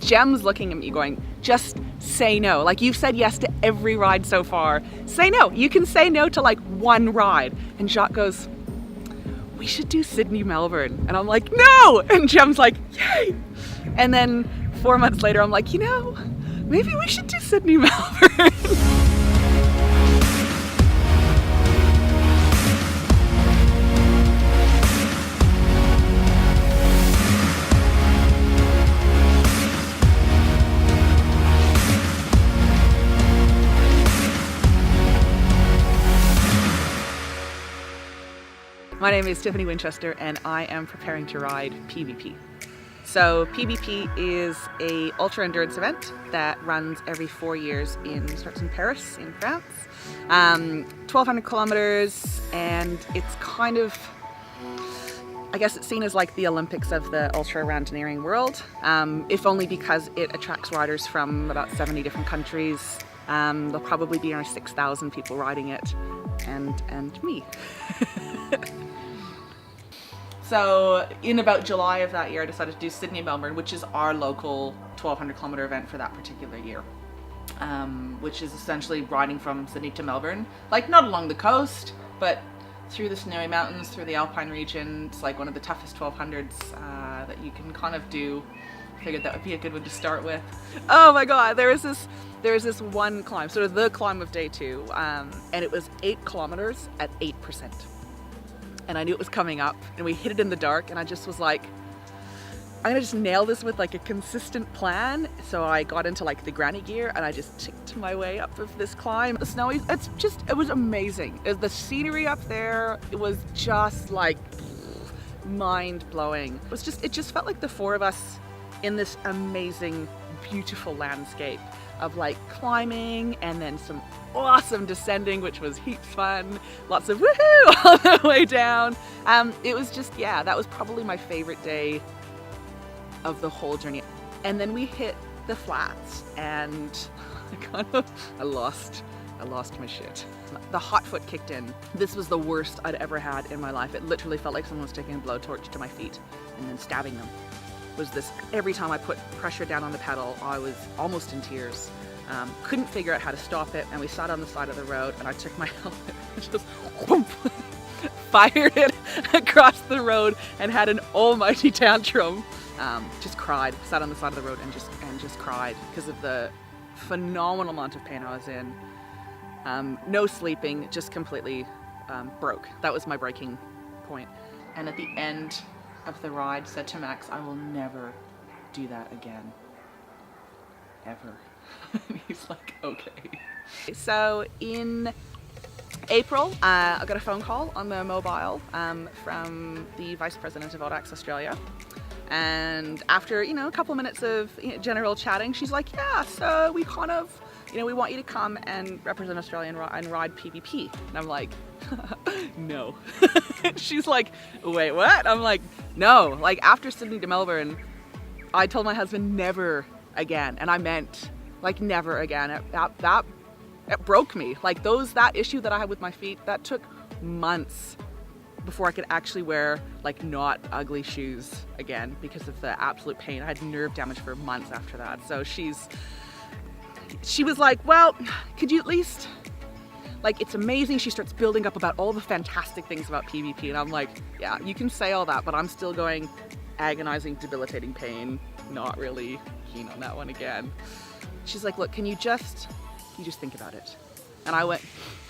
Jem's looking at me going, just say no. Like, you've said yes to every ride so far. Say no. You can say no to like one ride. And Jacques goes, we should do Sydney, Melbourne. And I'm like, no. And Jem's like, yay. And then 4 months later, I'm like, maybe we should do Sydney, Melbourne. My name is Tiffany Winchester and I am preparing to ride PBP. So PBP is a ultra endurance event that runs every 4 years starts in Paris in France. 1,200 kilometers, and it's kind of, I guess it's seen as like the Olympics of the ultra mountaineering world, if only because it attracts riders from about 70 different countries. There'll probably be around 6,000 people riding it, and me. So in about July of that year, I decided to do Sydney, Melbourne, which is our local 1,200 kilometer event for that particular year, which is essentially riding from Sydney to Melbourne, like not along the coast, but through the snowy mountains, through the Alpine region. It's like one of the toughest 1200s that you can kind of do. I figured that would be a good one to start with. Oh my God, there was this one climb, sort of the climb of day 2, and it was 8 kilometers at 8%. And I knew it was coming up, and we hit it in the dark, and I just was like, I'm gonna just nail this with like a consistent plan. So I got into like the granny gear and I just ticked my way up of this climb. The snowy, it was amazing. The scenery up there, it was just like mind blowing. It just felt like the 4 of us in this amazing, beautiful landscape of like climbing and then some awesome descending, which was heaps fun. Lots of woohoo all the way down. It was just, yeah, that was probably my favorite day of the whole journey. And then we hit the flats and I lost my shit. The hot foot kicked in. This was the worst I'd ever had in my life. It literally felt like someone was taking a blowtorch to my feet and then stabbing them. Every time I put pressure down on the pedal, I was almost in tears. Couldn't figure out how to stop it, and we sat on the side of the road and I took my helmet and just whoomp, fired it across the road and had an almighty tantrum. Just cried, sat on the side of the road and just cried because of the phenomenal amount of pain I was in. No sleeping, just completely broke. That was my breaking point. And at the end of the ride, said to Max, I will never do that again, ever. And he's like, okay. So in April, I got a phone call on the mobile from the Vice President of Audax Australia. And after, a couple of minutes of general chatting, she's like, yeah, so we kind of, we want you to come and represent Australia and ride PBP. And I'm like, no. She's like, wait, what? I'm like, no. Like, after Sydney to Melbourne, I told my husband never again. And I meant, like, never again. It broke me. Like, that issue that I had with my feet, that took months before I could actually wear, like, not ugly shoes again because of the absolute pain. I had nerve damage for months after that. So she was like, well, could you at least, like, it's amazing. She starts building up about all the fantastic things about PBP. And I'm like, yeah, you can say all that, but I'm still going agonizing, debilitating pain. Not really keen on that one again. She's like, look, can you just think about it? And I went,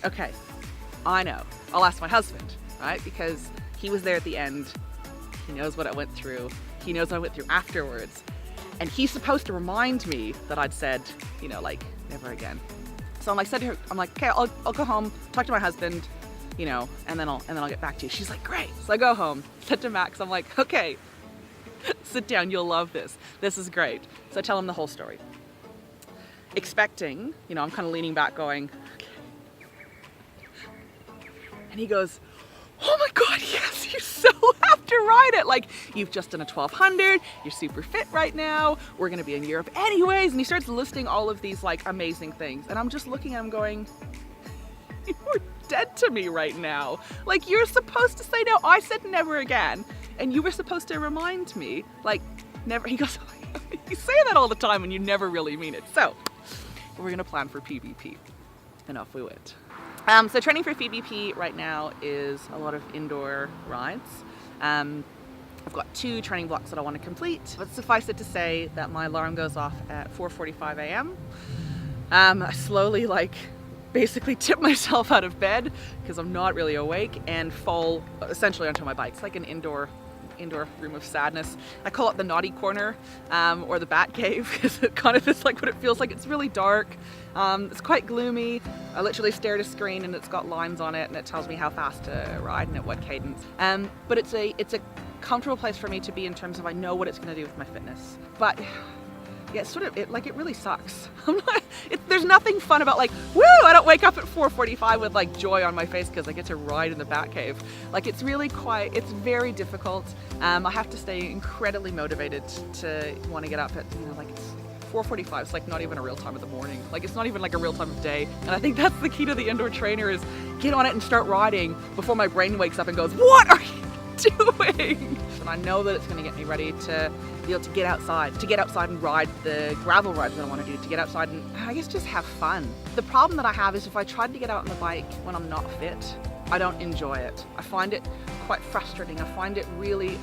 okay, I know. I'll ask my husband, right? Because he was there at the end. He knows what I went through. He knows what I went through afterwards. And he's supposed to remind me that I'd said, like, never again. So I'm like, said to her, I'm like, okay, I'll go home, talk to my husband, and then I'll get back to you. She's like, great. So I go home, said to Max, I'm like, okay, sit down, you'll love this. This is great. So I tell him the whole story. Expecting, I'm kind of leaning back going, okay. And he goes, oh my God, yes, you so have to ride it. Like, you've just done a 1200, you're super fit right now, we're gonna be in Europe anyways. And he starts listing all of these like amazing things. And I'm just looking at him going, you're dead to me right now. Like, you're supposed to say no. I said never again. And you were supposed to remind me, like, never. He goes, You say that all the time and you never really mean it. So we're gonna plan for PBP, and off we went. So training for PBP right now is a lot of indoor rides. I've got 2 training blocks that I want to complete, but suffice it to say that my alarm goes off at 4:45 a.m. I slowly basically tip myself out of bed because I'm not really awake and fall essentially onto my bike. It's like an indoor room of sadness. I call it the naughty corner, or the bat cave, because it kind of is like what it feels like. It's really dark. It's quite gloomy. I literally stare at a screen and it's got lines on it and it tells me how fast to ride and at what cadence. But it's a comfortable place for me to be in terms of I know what it's going to do with my fitness. But yeah, it really sucks. There's nothing fun about woo, I don't wake up at 4:45 with joy on my face because I get to ride in the bat cave. It's really it's very difficult. I have to stay incredibly motivated to want to get up at, it's 4:45. It's not even a real time of the morning. It's not even a real time of day. And I think that's the key to the indoor trainer is get on it and start riding before my brain wakes up and goes, what are you doing? And I know that it's going to get me ready to be able to get outside and ride the gravel rides that I want to do, to get outside and I guess just have fun. The problem that I have is if I tried to get out on the bike when I'm not fit, I don't enjoy it. I find it quite frustrating. I find it really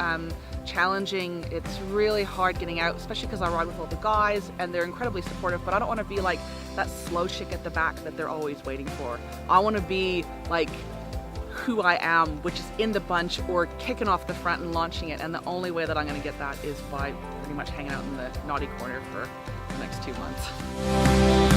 challenging. It's really hard getting out, especially because I ride with all the guys and they're incredibly supportive, but I don't want to be that slow chick at the back that they're always waiting for. I want to be who I am, which is in the bunch or kicking off the front and launching it, and the only way that I'm going to get that is by pretty much hanging out in the naughty corner for the next 2 months.